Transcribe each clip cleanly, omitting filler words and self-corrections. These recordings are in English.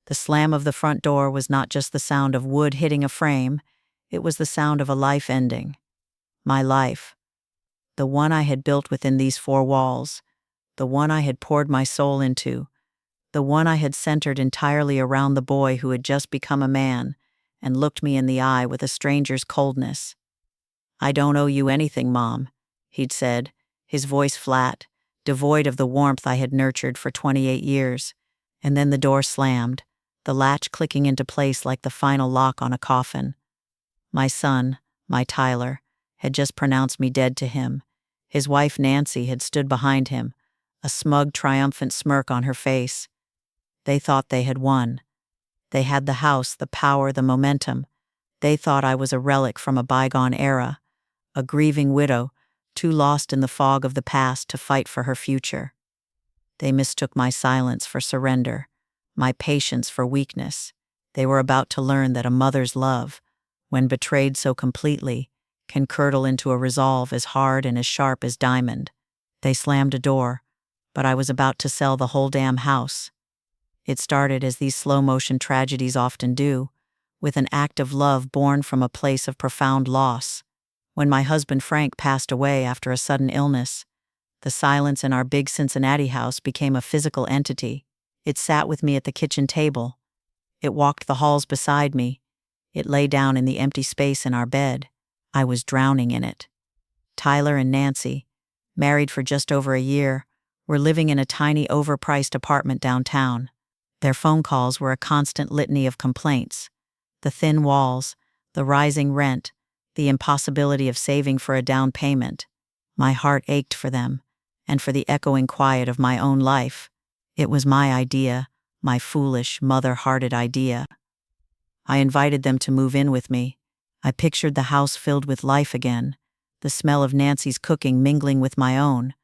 The slam of the front door was not just the sound of wood hitting a frame, it was the sound of a life ending. My life. The one I had built within these four walls. The one I had poured my soul into. The one I had centered entirely around the boy who had just become a man and looked me in the eye with a stranger's coldness. "I don't owe you anything, Mom," he'd said, his voice flat, devoid of the warmth I had nurtured for 28 years. And then the door slammed, the latch clicking into place like the final lock on a coffin. My son, my Tyler, had just pronounced me dead to him. His wife Nancy had stood behind him, a smug, triumphant smirk on her face. They thought they had won. They had the house, the power, the momentum. They thought I was a relic from a bygone era, a grieving widow, too lost in the fog of the past to fight for her future. They mistook my silence for surrender, my patience for weakness. They were about to learn that a mother's love, when betrayed so completely, can curdle into a resolve as hard and as sharp as diamond. They slammed a door, but I was about to sell the whole damn house. It started as these slow-motion tragedies often do, with an act of love born from a place of profound loss. When my husband Frank passed away after a sudden illness, the silence in our big Cincinnati house became a physical entity. It sat with me at the kitchen table. It walked the halls beside me. It lay down in the empty space in our bed. I was drowning in it. Tyler and Nancy, married for just over a year, were living in a tiny overpriced apartment downtown. Their phone calls were a constant litany of complaints. The thin walls, the rising rent, the impossibility of saving for a down payment. My heart ached for them, and for the echoing quiet of my own life. It was my idea, my foolish, mother-hearted idea. I invited them to move in with me. I pictured the house filled with life again, the smell of Nancy's cooking mingling with my own,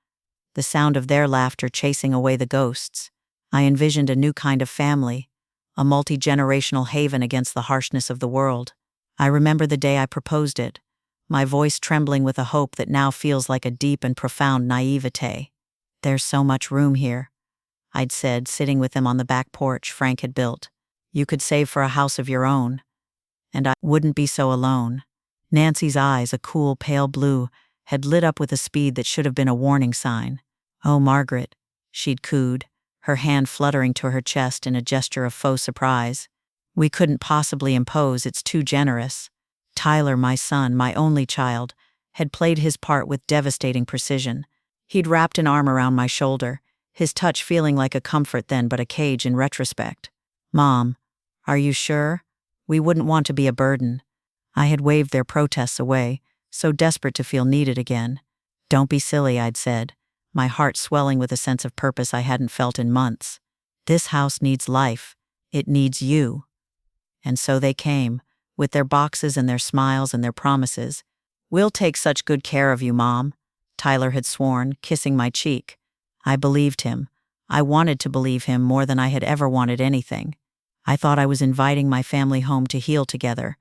the sound of their laughter chasing away the ghosts. I envisioned a new kind of family, a multi-generational haven against the harshness of the world. I remember the day I proposed it, my voice trembling with a hope that now feels like a deep and profound naivete. "There's so much room here," I'd said, sitting with them on the back porch Frank had built. "You could save for a house of your own, and I wouldn't be so alone." Nancy's eyes, a cool, pale blue, had lit up with a speed that should have been a warning sign. "Oh, Margaret," she'd cooed, her hand fluttering to her chest in a gesture of faux surprise. "We couldn't possibly impose, it's too generous." Tyler, my son, my only child, had played his part with devastating precision. He'd wrapped an arm around my shoulder, his touch feeling like a comfort then but a cage in retrospect. "Mom, are you sure? We wouldn't want to be a burden." I had waved their protests away, so desperate to feel needed again. "Don't be silly," I'd said, my heart swelling with a sense of purpose I hadn't felt in months. "This house needs life. It needs you." And so they came, with their boxes and their smiles and their promises. "We'll take such good care of you, Mom," Tyler had sworn, kissing my cheek. I believed him. I wanted to believe him more than I had ever wanted anything. I thought I was inviting my family home to heal together.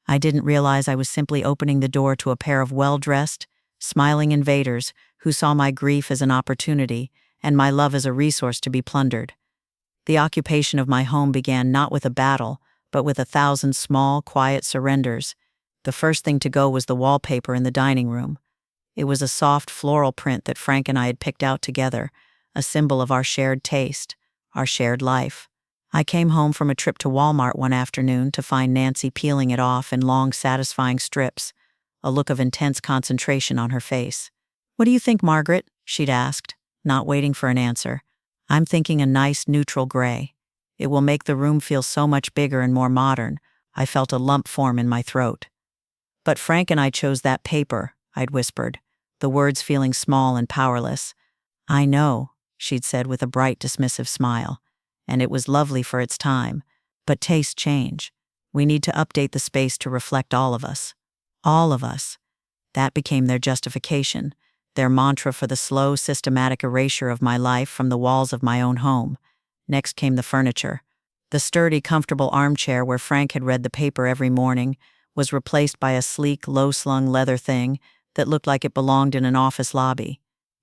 I didn't realize I was simply opening the door to a pair of well-dressed, smiling invaders who saw my grief as an opportunity and my love as a resource to be plundered. The occupation of my home began not with a battle, but with 1,000 small, quiet surrenders. The first thing to go was the wallpaper in the dining room. It was a soft floral print that Frank and I had picked out together, a symbol of our shared taste, our shared life. I came home from a trip to Walmart one afternoon to find Nancy peeling it off in long, satisfying strips, a look of intense concentration on her face. "What do you think, Margaret?" she'd asked, not waiting for an answer. "I'm thinking a nice, neutral gray. It will make the room feel so much bigger and more modern." I felt a lump form in my throat. "But Frank and I chose that paper," I'd whispered, the words feeling small and powerless. "I know," she'd said with a bright, dismissive smile, "and it was lovely for its time. But tastes change. We need to update the space to reflect all of us. All of us." That became their justification, their mantra for the slow, systematic erasure of my life from the walls of my own home. Next came the furniture. The sturdy, comfortable armchair where Frank had read the paper every morning was replaced by a sleek, low-slung leather thing that looked like it belonged in an office lobby.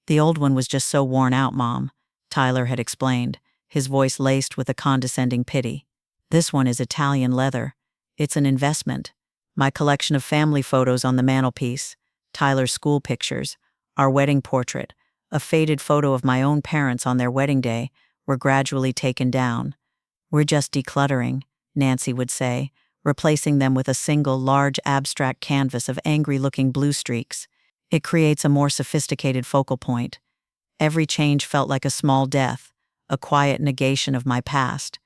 "The old one was just so worn out, Mom," Tyler had explained, his voice laced with a condescending pity. This one is Italian leather. It's an investment. My collection of family photos on the mantelpiece, Tyler's school pictures, our wedding portrait, a faded photo of my own parents on their wedding day, were gradually taken down. We're just decluttering, Nancy would say, replacing them with a single large abstract canvas of angry-looking blue streaks. It creates a more sophisticated focal point. Every change felt like a small death, a quiet negation of my past.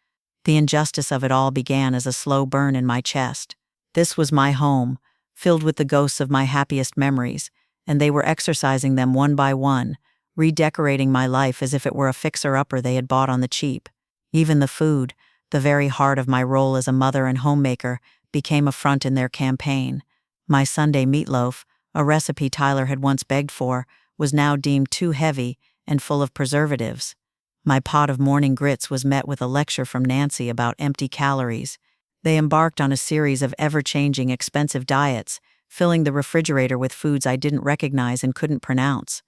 The injustice of it all began as a slow burn in my chest. This was my home, filled with the ghosts of my happiest memories, and they were exorcising them one by one, redecorating my life as if it were a fixer-upper they had bought on the cheap. Even the food, the very heart of my role as a mother and homemaker, became a front in their campaign. My Sunday meatloaf, a recipe Tyler had once begged for, was now deemed too heavy and full of preservatives. My pot of morning grits was met with a lecture from Nancy about empty calories. They embarked on a series of ever-changing expensive diets, filling the refrigerator with foods I didn't recognize and couldn't pronounce.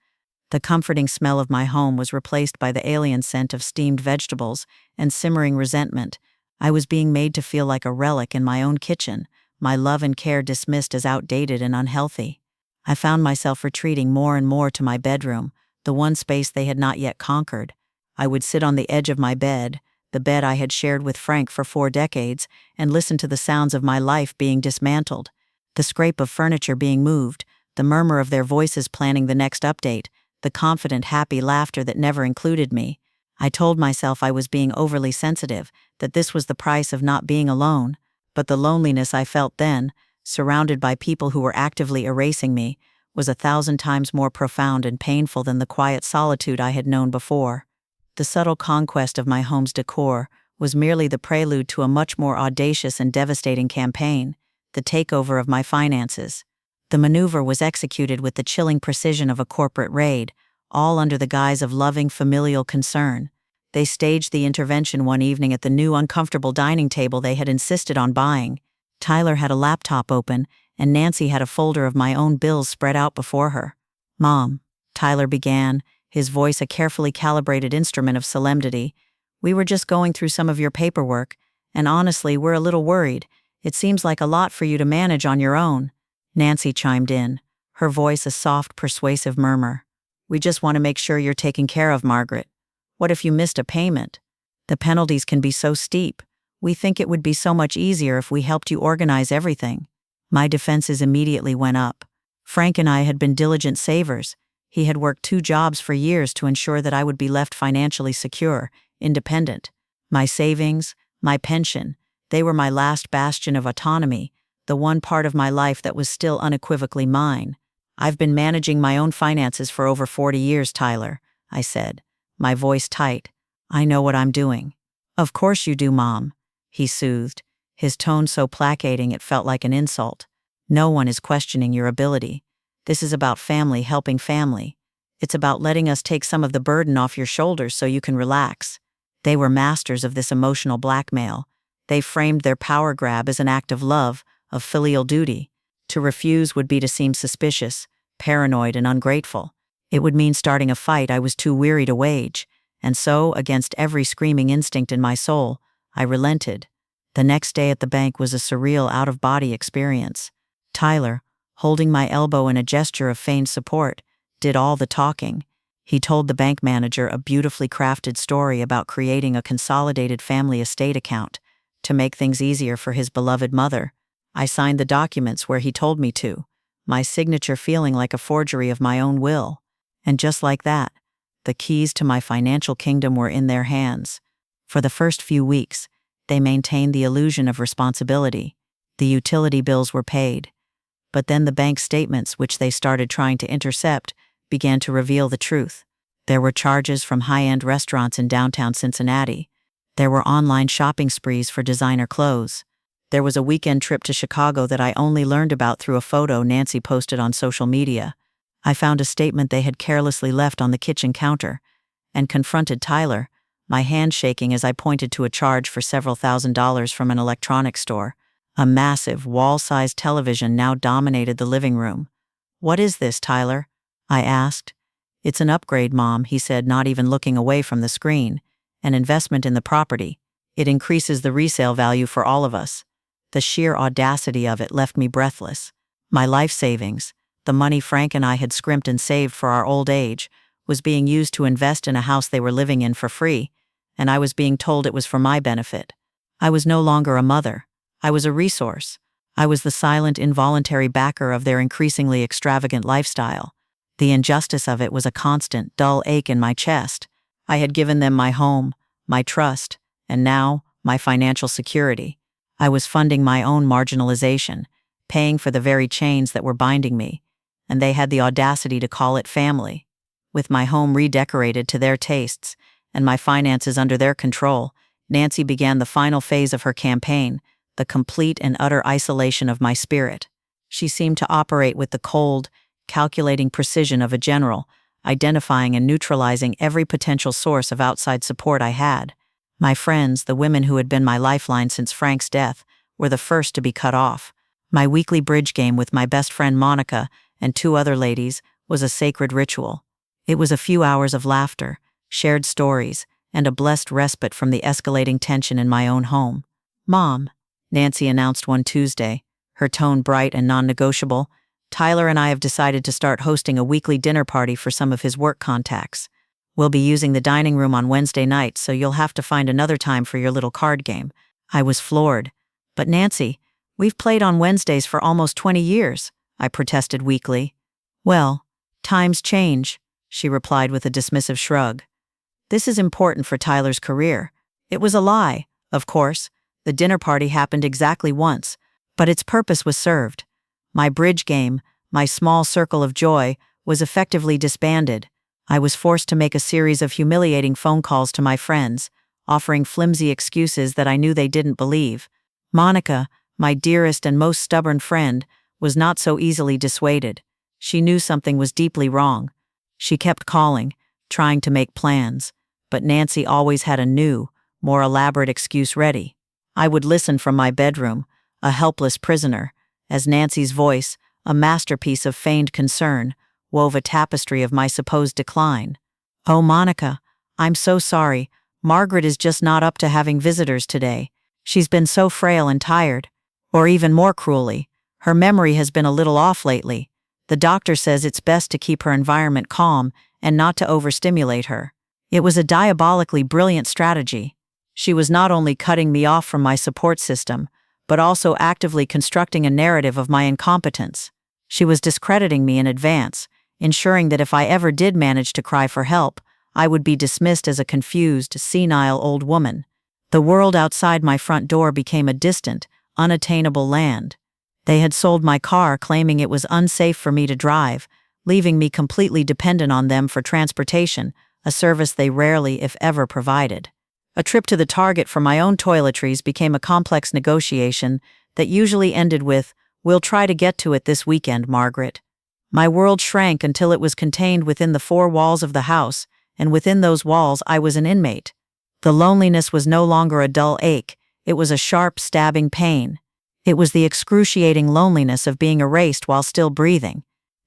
The comforting smell of my home was replaced by the alien scent of steamed vegetables and simmering resentment. I was being made to feel like a relic in my own kitchen, my love and care dismissed as outdated and unhealthy. I found myself retreating more and more to my bedroom, the one space they had not yet conquered. I would sit on the edge of my bed, the bed I had shared with Frank for 4 decades, and listen to the sounds of my life being dismantled. The scrape of furniture being moved, the murmur of their voices planning the next update, the confident, happy laughter that never included me. I told myself I was being overly sensitive, that this was the price of not being alone, but the loneliness I felt then, surrounded by people who were actively erasing me, was 1,000 times more profound and painful than the quiet solitude I had known before. The subtle conquest of my home's decor was merely the prelude to a much more audacious and devastating campaign, the takeover of my finances. The maneuver was executed with the chilling precision of a corporate raid, all under the guise of loving familial concern. They staged the intervention one evening at the new uncomfortable dining table they had insisted on buying. Tyler had a laptop open, and Nancy had a folder of my own bills spread out before her. "Mom," Tyler began, his voice a carefully calibrated instrument of solemnity, "we were just going through some of your paperwork, and honestly, we're a little worried. It seems like a lot for you to manage on your own." Nancy chimed in, her voice a soft, persuasive murmur. "We just want to make sure you're taken care of, Margaret. What if you missed a payment? The penalties can be so steep. We think it would be so much easier if we helped you organize everything." My defenses immediately went up. Frank and I had been diligent savers. He had worked 2 jobs for years to ensure that I would be left financially secure, independent. My savings, my pension, they were my last bastion of autonomy, the one part of my life that was still unequivocally mine. "I've been managing my own finances for over 40 years, Tyler," I said, my voice tight. "I know what I'm doing." "Of course you do, Mom," he soothed, his tone so placating it felt like an insult. "No one is questioning your ability. This is about family helping family. It's about letting us take some of the burden off your shoulders so you can relax." They were masters of this emotional blackmail. They framed their power grab as an act of love, of filial duty. To refuse would be to seem suspicious, paranoid, and ungrateful. It would mean starting a fight I was too weary to wage, and so, against every screaming instinct in my soul, I relented. The next day at the bank was a surreal out-of-body experience. Tyler, holding my elbow in a gesture of feigned support, did all the talking. He told the bank manager a beautifully crafted story about creating a consolidated family estate account to make things easier for his beloved mother. I signed the documents where he told me to, my signature feeling like a forgery of my own will. And just like that, the keys to my financial kingdom were in their hands. For the first few weeks, they maintained the illusion of responsibility. The utility bills were paid. But then the bank statements, which they started trying to intercept, began to reveal the truth. There were charges from high-end restaurants in downtown Cincinnati. There were online shopping sprees for designer clothes. There was a weekend trip to Chicago that I only learned about through a photo Nancy posted on social media. I found a statement they had carelessly left on the kitchen counter, and confronted Tyler, my hand shaking as I pointed to a charge for several $1,000s from an electronics store. A massive, wall-sized television now dominated the living room. "What is this, Tyler?" I asked. "It's an upgrade, Mom," he said, not even looking away from the screen. "An investment in the property. It increases the resale value for all of us. The sheer audacity of it left me breathless. My life savings, the money Frank and I had scrimped and saved for our old age, was being used to invest in a house they were living in for free, and I was being told it was for my benefit. I was no longer a mother. I was a resource. I was the silent, involuntary backer of their increasingly extravagant lifestyle. The injustice of it was a constant, dull ache in my chest. I had given them my home, my trust, and now, my financial security. I was funding my own marginalization, paying for the very chains that were binding me, and they had the audacity to call it family. With my home redecorated to their tastes, and my finances under their control, Nancy began the final phase of her campaign, the complete and utter isolation of my spirit. She seemed to operate with the cold, calculating precision of a general, identifying and neutralizing every potential source of outside support I had. My friends, the women who had been my lifeline since Frank's death, were the first to be cut off. My weekly bridge game with my best friend Monica and 2 other ladies was a sacred ritual. It was a few hours of laughter, shared stories, and a blessed respite from the escalating tension in my own home. "Mom," Nancy announced one Tuesday, her tone bright and non-negotiable, "Tyler and I have decided to start hosting a weekly dinner party for some of his work contacts. We'll be using the dining room on Wednesday nights, so you'll have to find another time for your little card game." I was floored. "But Nancy, we've played on Wednesdays for almost 20 years, I protested weakly. "Well, times change," she replied with a dismissive shrug. "This is important for Tyler's career." It was a lie, of course. The dinner party happened exactly once, but its purpose was served. My bridge game, my small circle of joy, was effectively disbanded. I was forced to make a series of humiliating phone calls to my friends, offering flimsy excuses that I knew they didn't believe. Monica, my dearest and most stubborn friend, was not so easily dissuaded. She knew something was deeply wrong. She kept calling, trying to make plans, but Nancy always had a new, more elaborate excuse ready. I would listen from my bedroom, a helpless prisoner, as Nancy's voice, a masterpiece of feigned concern, wove a tapestry of my supposed decline. "Oh, Monica, I'm so sorry. Margaret is just not up to having visitors today. She's been so frail and tired." Or even more cruelly, "Her memory has been a little off lately. The doctor says it's best to keep her environment calm and not to overstimulate her." It was a diabolically brilliant strategy. She was not only cutting me off from my support system, but also actively constructing a narrative of my incompetence. She was discrediting me in advance, ensuring that if I ever did manage to cry for help, I would be dismissed as a confused, senile old woman. The world outside my front door became a distant, unattainable land. They had sold my car, claiming it was unsafe for me to drive, leaving me completely dependent on them for transportation, a service they rarely, if ever, provided. A trip to the Target for my own toiletries became a complex negotiation that usually ended with, "We'll try to get to it this weekend, Margaret." My world shrank until it was contained within the 4 walls of the house, and within those walls I was an inmate. The loneliness was no longer a dull ache, it was a sharp, stabbing pain. It was the excruciating loneliness of being erased while still breathing.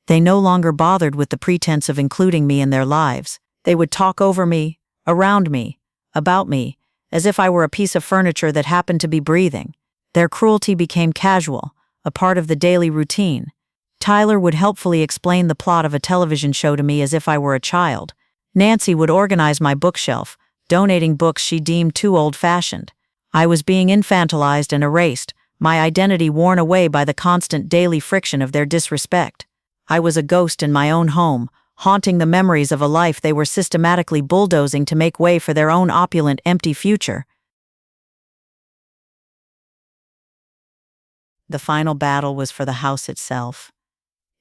They no longer bothered with the pretense of including me in their lives. They would talk over me, around me, about me, as if I were a piece of furniture that happened to be breathing. Their cruelty became casual, a part of the daily routine. Tyler would helpfully explain the plot of a television show to me as if I were a child. Nancy would organize my bookshelf, donating books she deemed too old-fashioned. I was being infantilized and erased, my identity worn away by the constant daily friction of their disrespect. I was a ghost in my own home, haunting the memories of a life they were systematically bulldozing to make way for their own opulent, empty future. The final battle was for the house itself.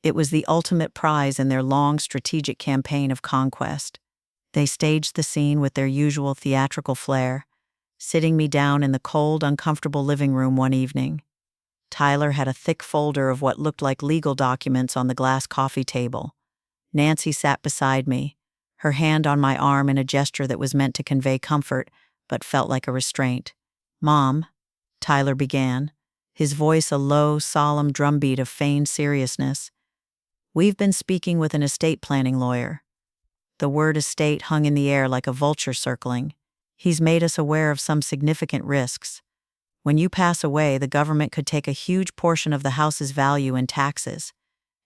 It was the ultimate prize in their long strategic campaign of conquest. They staged the scene with their usual theatrical flair, sitting me down in the cold, uncomfortable living room one evening. Tyler had a thick folder of what looked like legal documents on the glass coffee table. Nancy sat beside me, her hand on my arm in a gesture that was meant to convey comfort, but felt like a restraint. "Mom," Tyler began, his voice a low, solemn drumbeat of feigned seriousness, "we've been speaking with an estate planning lawyer." The word estate hung in the air like a vulture circling. He's made us aware of some significant risks. When you pass away, the government could take a huge portion of the house's value in taxes.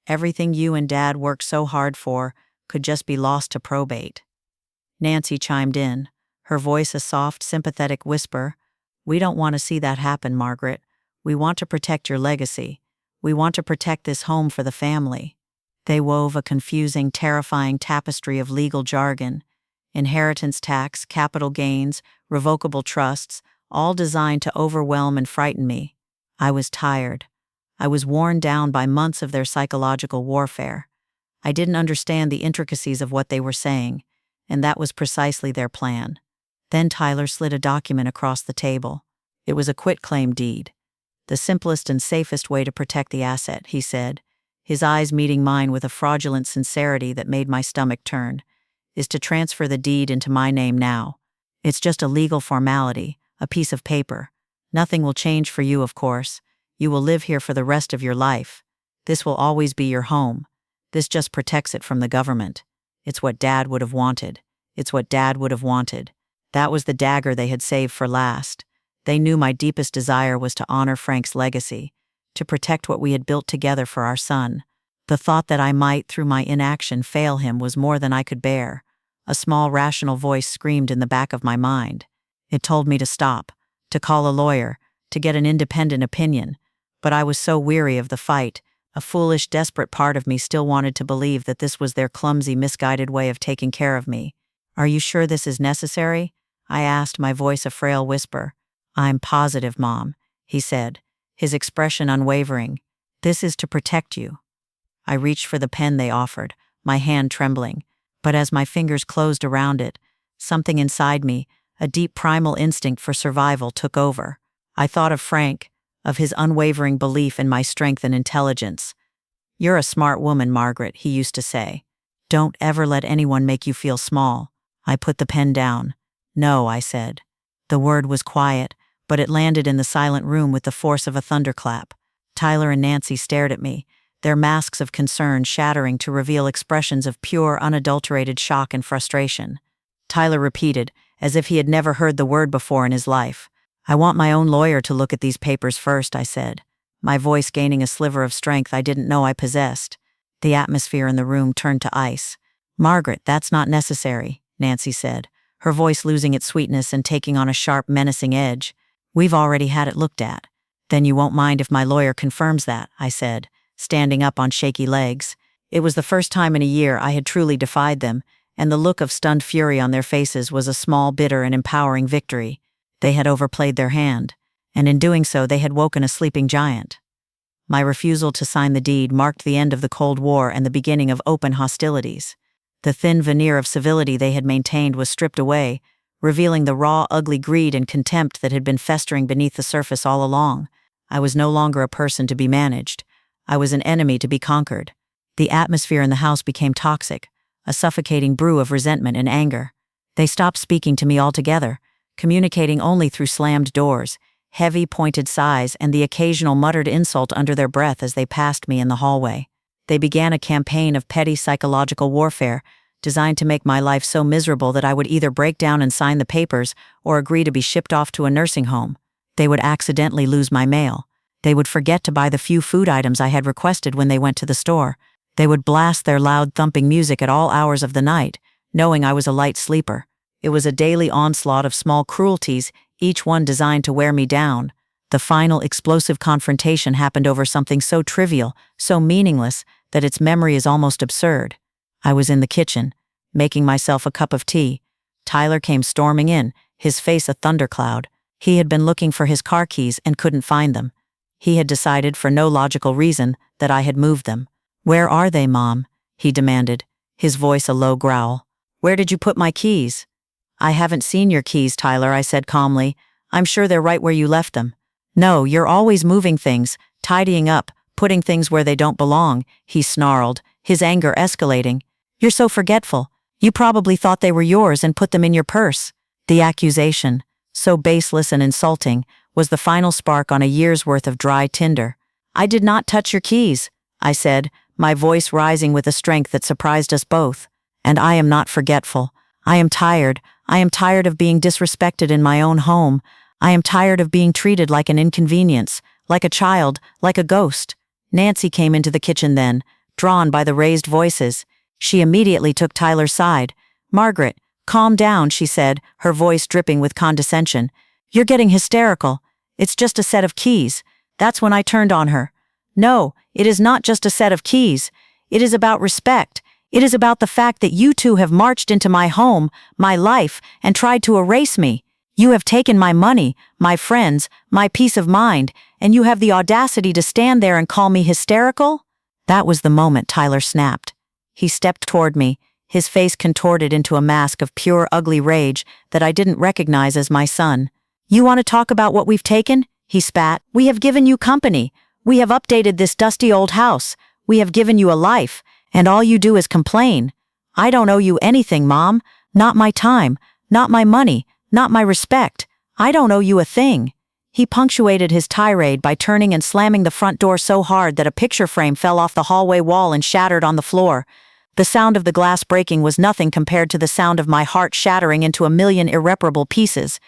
Everything you and Dad worked so hard for could just be lost to probate. Nancy chimed in, her voice a soft, sympathetic whisper. We don't want to see that happen, Margaret. We want to protect your legacy. We want to protect this home for the family. They wove a confusing, terrifying tapestry of legal jargon. Inheritance tax, capital gains, revocable trusts, all designed to overwhelm and frighten me. I was tired. I was worn down by months of their psychological warfare. I didn't understand the intricacies of what they were saying, and that was precisely their plan. Then Tyler slid a document across the table. It was a quitclaim deed. The simplest and safest way to protect the asset, he said, his eyes meeting mine with a fraudulent sincerity that made my stomach turn, is to transfer the deed into my name now. It's just a legal formality, a piece of paper. Nothing will change for you, of course. You will live here for the rest of your life. This will always be your home. This just protects it from the government. It's what Dad would have wanted. It's what Dad would have wanted. That was the dagger they had saved for last. They knew my deepest desire was to honor Frank's legacy, to protect what we had built together for our son. The thought that I might, through my inaction, fail him was more than I could bear. A small, rational voice screamed in the back of my mind. It told me to stop, to call a lawyer, to get an independent opinion. But I was so weary of the fight. A foolish, desperate part of me still wanted to believe that this was their clumsy, misguided way of taking care of me. Are you sure this is necessary? I asked, my voice a frail whisper. I'm positive, Mom, he said, his expression unwavering. This is to protect you. I reached for the pen they offered, my hand trembling. But as my fingers closed around it, something inside me, a deep primal instinct for survival, took over. I thought of Frank, of his unwavering belief in my strength and intelligence. You're a smart woman, Margaret, he used to say. Don't ever let anyone make you feel small. I put the pen down. No, I said. The word was quiet, but it landed in the silent room with the force of a thunderclap. Tyler and Nancy stared at me, their masks of concern shattering to reveal expressions of pure, unadulterated shock and frustration. Tyler repeated, as if he had never heard the word before in his life. I want my own lawyer to look at these papers first, I said, my voice gaining a sliver of strength I didn't know I possessed. The atmosphere in the room turned to ice. Margaret, that's not necessary, Nancy said, her voice losing its sweetness and taking on a sharp, menacing edge. We've already had it looked at. Then you won't mind if my lawyer confirms that, I said, standing up on shaky legs. It was the first time in a year I had truly defied them, and the look of stunned fury on their faces was a small, bitter, and empowering victory. They had overplayed their hand, and in doing so they had woken a sleeping giant. My refusal to sign the deed marked the end of the Cold War and the beginning of open hostilities. The thin veneer of civility they had maintained was stripped away, revealing the raw, ugly greed and contempt that had been festering beneath the surface all along. I was no longer a person to be managed. I was an enemy to be conquered. The atmosphere in the house became toxic, a suffocating brew of resentment and anger. They stopped speaking to me altogether, communicating only through slammed doors, heavy, pointed sighs, and the occasional muttered insult under their breath as they passed me in the hallway. They began a campaign of petty psychological warfare, designed to make my life so miserable that I would either break down and sign the papers or agree to be shipped off to a nursing home. They would accidentally lose my mail. They would forget to buy the few food items I had requested when they went to the store. They would blast their loud, thumping music at all hours of the night, knowing I was a light sleeper. It was a daily onslaught of small cruelties, each one designed to wear me down. The final explosive confrontation happened over something so trivial, so meaningless, that its memory is almost absurd. I was in the kitchen, making myself a cup of tea. Tyler came storming in, his face a thundercloud. He had been looking for his car keys and couldn't find them. He had decided, for no logical reason, that I had moved them. Where are they, Mom? He demanded, his voice a low growl. Where did you put my keys? I haven't seen your keys, Tyler, I said calmly. I'm sure they're right where you left them. No, you're always moving things, tidying up, putting things where they don't belong, he snarled, his anger escalating. You're so forgetful. You probably thought they were yours and put them in your purse. The accusation, so baseless and insulting, was the final spark on a year's worth of dry tinder. I did not touch your keys, I said, my voice rising with a strength that surprised us both. And I am not forgetful. I am tired. I am tired of being disrespected in my own home. I am tired of being treated like an inconvenience, like a child, like a ghost." Nancy came into the kitchen then, drawn by the raised voices. She immediately took Tyler's side. "Margaret, calm down," she said, her voice dripping with condescension. "You're getting hysterical. It's just a set of keys." That's when I turned on her. "No, it is not just a set of keys. It is about respect. It is about the fact that you two have marched into my home, my life, and tried to erase me. You have taken my money, my friends, my peace of mind, and you have the audacity to stand there and call me hysterical?" That was the moment Tyler snapped. He stepped toward me, his face contorted into a mask of pure ugly rage that I didn't recognize as my son. "You want to talk about what we've taken?" he spat. "We have given you company. We have updated this dusty old house. We have given you a life, and all you do is complain. I don't owe you anything, Mom. Not my time, not my money, not my respect. I don't owe you a thing." He punctuated his tirade by turning and slamming the front door so hard that a picture frame fell off the hallway wall and shattered on the floor. The sound of the glass breaking was nothing compared to the sound of my heart shattering into a million irreparable pieces.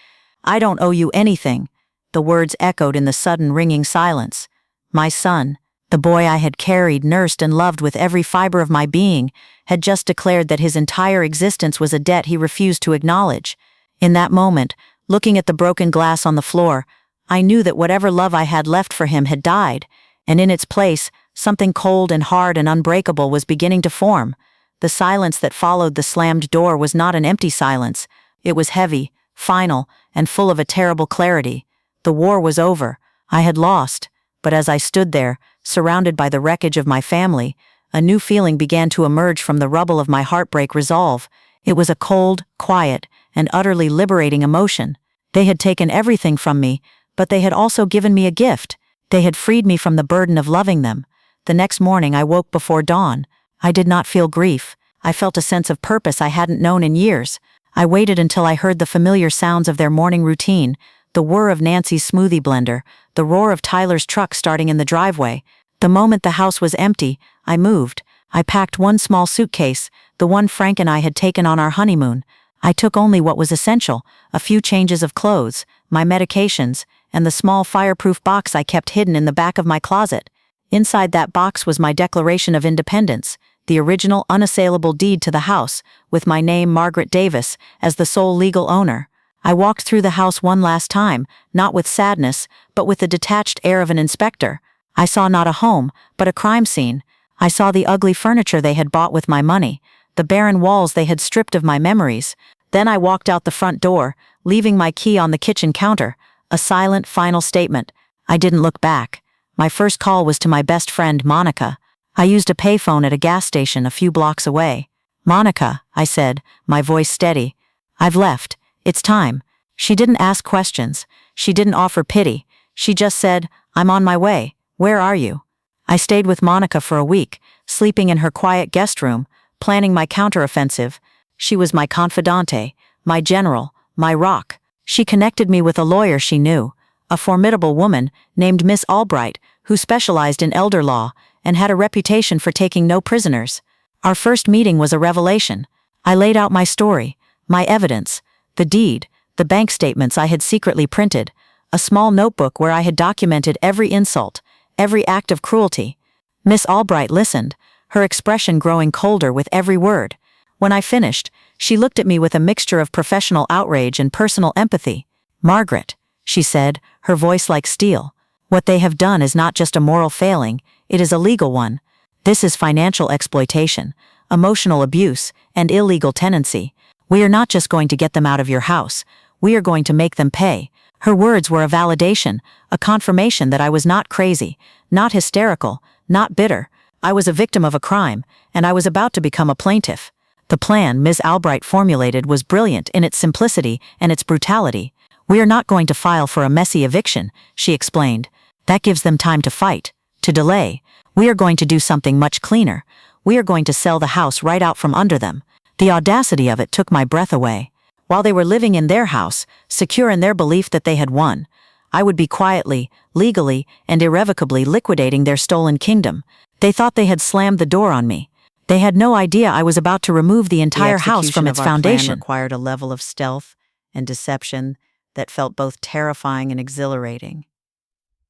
"I don't owe you anything." The words echoed in the sudden ringing silence. My son, the boy I had carried, nursed, and loved with every fiber of my being, had just declared that his entire existence was a debt he refused to acknowledge. In that moment, looking at the broken glass on the floor, I knew that whatever love I had left for him had died, and in its place, something cold and hard and unbreakable was beginning to form. The silence that followed the slammed door was not an empty silence. It was heavy, final, and full of a terrible clarity. The war was over. I had lost. But as I stood there, surrounded by the wreckage of my family, a new feeling began to emerge from the rubble of my heartbreak resolve. It was a cold, quiet, and utterly liberating emotion. They had taken everything from me, but they had also given me a gift. They had freed me from the burden of loving them. The next morning I woke before dawn. I did not feel grief. I felt a sense of purpose I hadn't known in years. I waited until I heard the familiar sounds of their morning routine, the whir of Nancy's smoothie blender, the roar of Tyler's truck starting in the driveway. The moment the house was empty, I moved. I packed one small suitcase, the one Frank and I had taken on our honeymoon. I took only what was essential, a few changes of clothes, my medications, and the small fireproof box I kept hidden in the back of my closet. Inside that box was my Declaration of Independence, the original unassailable deed to the house, with my name, Margaret Davis, as the sole legal owner. I walked through the house one last time, not with sadness, but with the detached air of an inspector. I saw not a home, but a crime scene. I saw the ugly furniture they had bought with my money, the barren walls they had stripped of my memories. Then I walked out the front door, leaving my key on the kitchen counter, a silent, final statement. I didn't look back. My first call was to my best friend, Monica. I used a payphone at a gas station a few blocks away. "Monica," I said, my voice steady. "I've left. It's time." She didn't ask questions. She didn't offer pity. She just said, "I'm on my way. Where are you?" I stayed with Monica for a week, sleeping in her quiet guest room, planning my counteroffensive. She was my confidante, my general, my rock. She connected me with a lawyer she knew, a formidable woman named Miss Albright, who specialized in elder law and had a reputation for taking no prisoners. Our first meeting was a revelation. I laid out my story, my evidence, the deed, the bank statements I had secretly printed, a small notebook where I had documented every insult, every act of cruelty. Miss Albright listened, her expression growing colder with every word. When I finished, she looked at me with a mixture of professional outrage and personal empathy. "Margaret," she said, her voice like steel, "what they have done is not just a moral failing, it is a legal one. This is financial exploitation, emotional abuse, and illegal tenancy. We are not just going to get them out of your house, we are going to make them pay." Her words were a validation, a confirmation that I was not crazy, not hysterical, not bitter. I was a victim of a crime, and I was about to become a plaintiff. The plan Ms. Albright formulated was brilliant in its simplicity and its brutality. "We are not going to file for a messy eviction," she explained. "That gives them time to fight, to delay. We are going to do something much cleaner. We are going to sell the house right out from under them." The audacity of it took my breath away. While they were living in their house, secure in their belief that they had won, I would be quietly, legally, and irrevocably liquidating their stolen kingdom. They thought they had slammed the door on me. They had no idea I was about to remove the entire house from its foundation. Required a level of stealth and deception that felt both terrifying and exhilarating.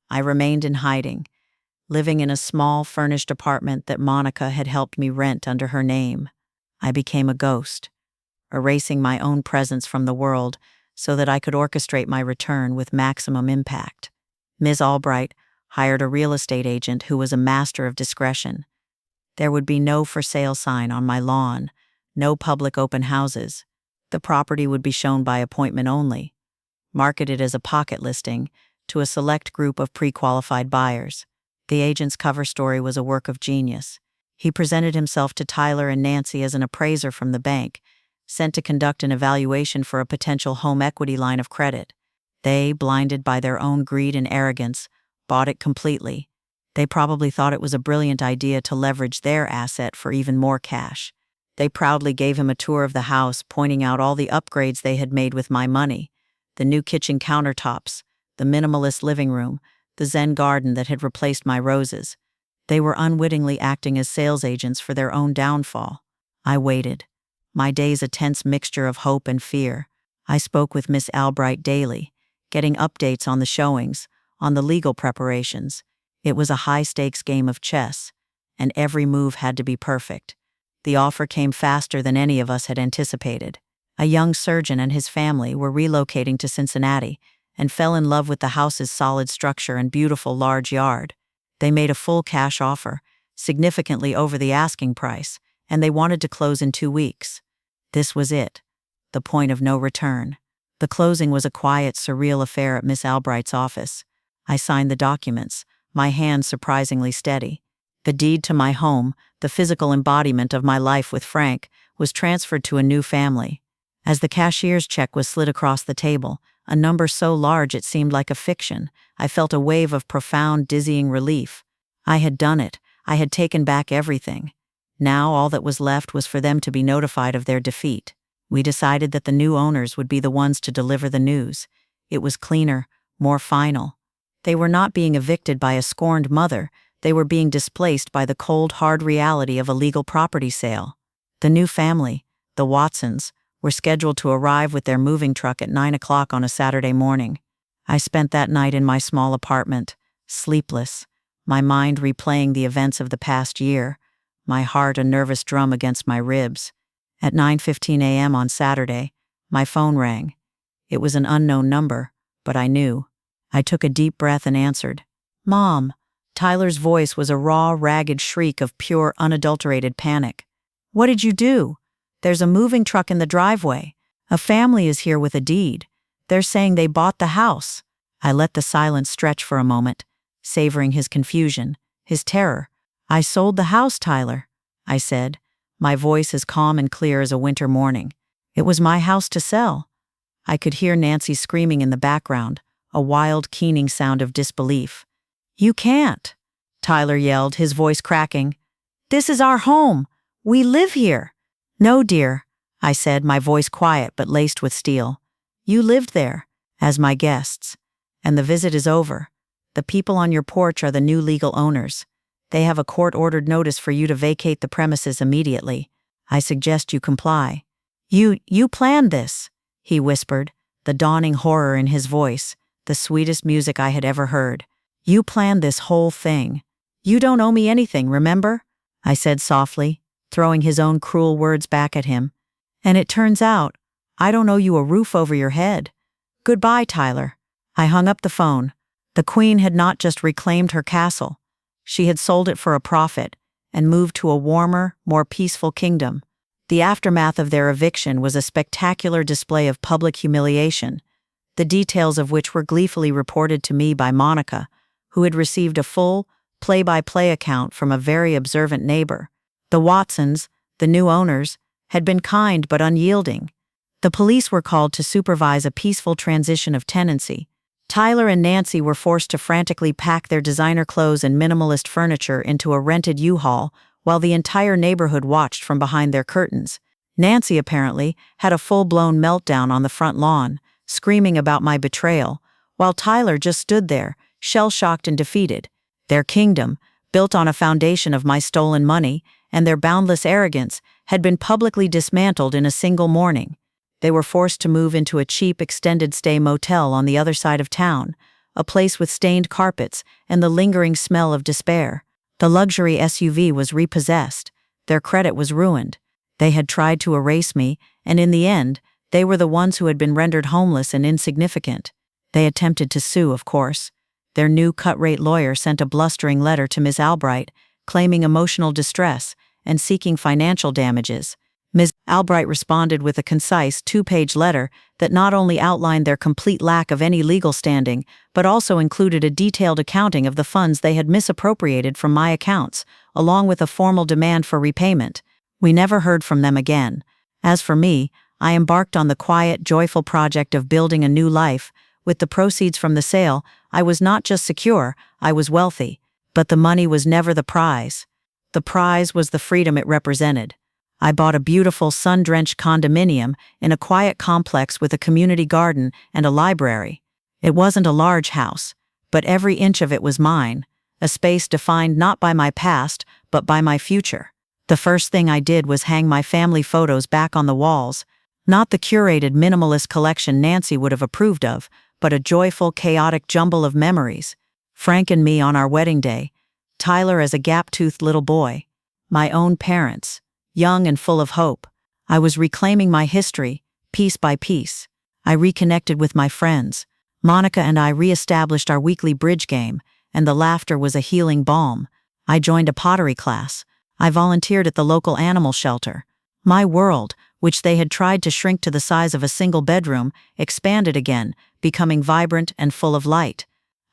I remained in hiding, living in a small, furnished apartment that Monica had helped me rent under her name. I became a ghost, erasing my own presence from the world so that I could orchestrate my return with maximum impact. Ms. Albright hired a real estate agent who was a master of discretion. There would be no for sale sign on my lawn, no public open houses. The property would be shown by appointment only, marketed as a pocket listing to a select group of pre-qualified buyers. The agent's cover story was a work of genius. He presented himself to Tyler and Nancy as an appraiser from the bank, sent to conduct an evaluation for a potential home equity line of credit. They, blinded by their own greed and arrogance, bought it completely. They probably thought it was a brilliant idea to leverage their asset for even more cash. They proudly gave him a tour of the house, pointing out all the upgrades they had made with my money: the new kitchen countertops, the minimalist living room, the Zen garden that had replaced my roses. They were unwittingly acting as sales agents for their own downfall. I waited, my days a tense mixture of hope and fear. I spoke with Miss Albright daily, getting updates on the showings, on the legal preparations. It was a high-stakes game of chess, and every move had to be perfect. The offer came faster than any of us had anticipated. A young surgeon and his family were relocating to Cincinnati and fell in love with the house's solid structure and beautiful large yard. They made a full cash offer, significantly over the asking price, and they wanted to close in 2 weeks. This was it, the point of no return. The closing was a quiet, surreal affair at Miss Albright's office. I signed the documents, my hand surprisingly steady. The deed to my home, the physical embodiment of my life with Frank, was transferred to a new family. As the cashier's check was slid across the table, a number so large it seemed like a fiction, I felt a wave of profound, dizzying relief. I had done it. I had taken back everything. Now all that was left was for them to be notified of their defeat. We decided that the new owners would be the ones to deliver the news. It was cleaner, more final. They were not being evicted by a scorned mother. They were being displaced by the cold, hard reality of a legal property sale. The new family, the Watsons, were scheduled to arrive with their moving truck at 9 o'clock on a Saturday morning. I spent that night in my small apartment, sleepless, my mind replaying the events of the past year, my heart a nervous drum against my ribs. At 9:15 a.m. on Saturday, my phone rang. It was an unknown number, but I knew. I took a deep breath and answered. "Mom." Tyler's voice was a raw, ragged shriek of pure, unadulterated panic. "What did you do? There's a moving truck in the driveway. A family is here with a deed. They're saying they bought the house." I let the silence stretch for a moment, savoring his confusion, his terror. "I sold the house, Tyler," I said, my voice as calm and clear as a winter morning. "It was my house to sell." I could hear Nancy screaming in the background, a wild, keening sound of disbelief. "You can't," Tyler yelled, his voice cracking. "This is our home. We live here." "No, dear," I said, my voice quiet but laced with steel. "You lived there, as my guests. And the visit is over. The people on your porch are the new legal owners. They have a court-ordered notice for you to vacate the premises immediately. I suggest you comply." You planned this," he whispered, the dawning horror in his voice, the sweetest music I had ever heard. "You planned this whole thing. You don't owe me anything, remember?" I said softly, throwing his own cruel words back at him. "And it turns out, I don't owe you a roof over your head. Goodbye, Tyler." I hung up the phone. The Queen had not just reclaimed her castle. She had sold it for a profit and moved to a warmer, more peaceful kingdom. The aftermath of their eviction was a spectacular display of public humiliation, the details of which were gleefully reported to me by Monica, who had received a full, play-by-play account from a very observant neighbor. The Watsons, the new owners, had been kind but unyielding. The police were called to supervise a peaceful transition of tenancy. Tyler and Nancy were forced to frantically pack their designer clothes and minimalist furniture into a rented U-Haul while the entire neighborhood watched from behind their curtains. Nancy, apparently, had a full-blown meltdown on the front lawn, screaming about my betrayal, while Tyler just stood there, shell-shocked and defeated. Their kingdom, built on a foundation of my stolen money, and their boundless arrogance had been publicly dismantled in a single morning. They were forced to move into a cheap extended-stay motel on the other side of town, a place with stained carpets and the lingering smell of despair. The luxury SUV was repossessed. Their credit was ruined. They had tried to erase me, and in the end, they were the ones who had been rendered homeless and insignificant. They attempted to sue, of course. Their new cut-rate lawyer sent a blustering letter to Ms. Albright, claiming emotional distress and seeking financial damages. Ms. Albright responded with a concise 2-page letter that not only outlined their complete lack of any legal standing, but also included a detailed accounting of the funds they had misappropriated from my accounts, along with a formal demand for repayment. We never heard from them again. As for me, I embarked on the quiet, joyful project of building a new life. With the proceeds from the sale, I was not just secure, I was wealthy. But the money was never the prize. The prize was the freedom it represented. I bought a beautiful, sun-drenched condominium in a quiet complex with a community garden and a library. It wasn't a large house, but every inch of it was mine, a space defined not by my past, but by my future. The first thing I did was hang my family photos back on the walls, not the curated minimalist collection Nancy would have approved of, but a joyful, chaotic jumble of memories. Frank and me on our wedding day, Tyler as a gap-toothed little boy, my own parents, young and full of hope. I was reclaiming my history, piece by piece. I reconnected with my friends. Monica and I re-established our weekly bridge game, and the laughter was a healing balm. I joined a pottery class. I volunteered at the local animal shelter. My world, which they had tried to shrink to the size of a single bedroom, expanded again, becoming vibrant and full of light.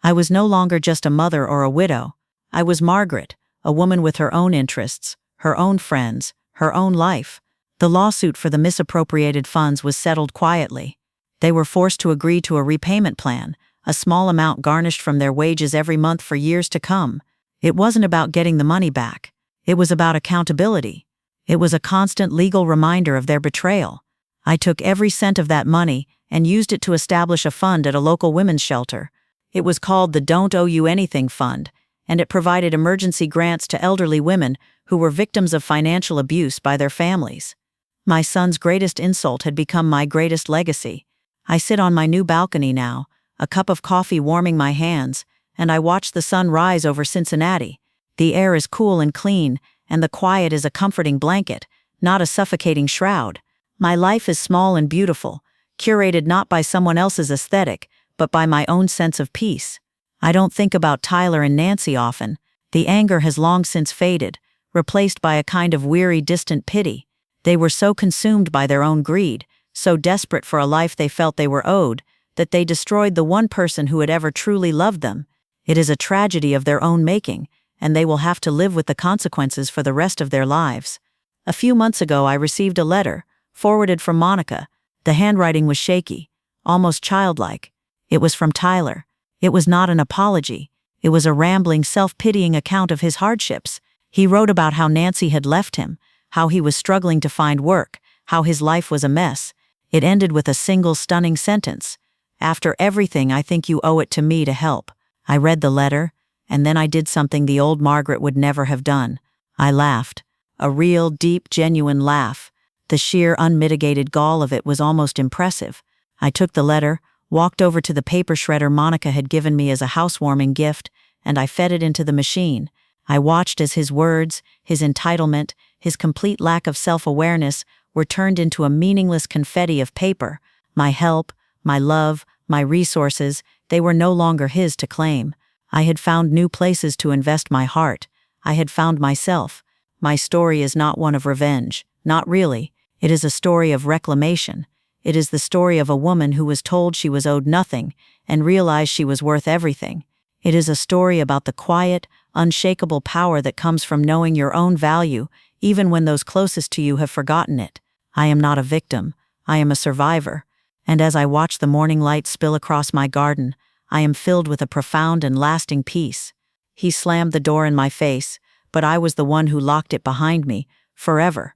I was no longer just a mother or a widow. I was Margaret, a woman with her own interests, her own friends, her own life. The lawsuit for the misappropriated funds was settled quietly. They were forced to agree to a repayment plan, a small amount garnished from their wages every month for years to come. It wasn't about getting the money back. It was about accountability. It was a constant legal reminder of their betrayal. I took every cent of that money and used it to establish a fund at a local women's shelter. It was called the Don't Owe You Anything Fund, and it provided emergency grants to elderly women who were victims of financial abuse by their families. My son's greatest insult had become my greatest legacy. I sit on my new balcony now, a cup of coffee warming my hands, and I watch the sun rise over Cincinnati. The air is cool and clean, and the quiet is a comforting blanket, not a suffocating shroud. My life is small and beautiful, curated not by someone else's aesthetic, but by my own sense of peace. I don't think about Tyler and Nancy often. The anger has long since faded, replaced by a kind of weary, distant pity. They were so consumed by their own greed, so desperate for a life they felt they were owed, that they destroyed the one person who had ever truly loved them. It is a tragedy of their own making, and they will have to live with the consequences for the rest of their lives. A few months ago I received a letter, forwarded from Monica. The handwriting was shaky, almost childlike. It was from Tyler. It was not an apology. It was a rambling, self-pitying account of his hardships. He wrote about how Nancy had left him, how he was struggling to find work, how his life was a mess. It ended with a single stunning sentence. "After everything, I think you owe it to me to help." I read the letter, and then I did something the old Margaret would never have done. I laughed. A real, deep, genuine laugh. The sheer, unmitigated gall of it was almost impressive. I took the letter, walked over to the paper shredder Monica had given me as a housewarming gift, and I fed it into the machine. I watched as his words, his entitlement, his complete lack of self-awareness were turned into a meaningless confetti of paper. My help, my love, my resources, they were no longer his to claim. I had found new places to invest my heart. I had found myself. My story is not one of revenge. Not really. It is a story of reclamation. It is the story of a woman who was told she was owed nothing and realized she was worth everything. It is a story about the quiet, unshakable power that comes from knowing your own value, even when those closest to you have forgotten it. I am not a victim. I am a survivor. And as I watch the morning light spill across my garden, I am filled with a profound and lasting peace. He slammed the door in my face, but I was the one who locked it behind me, forever.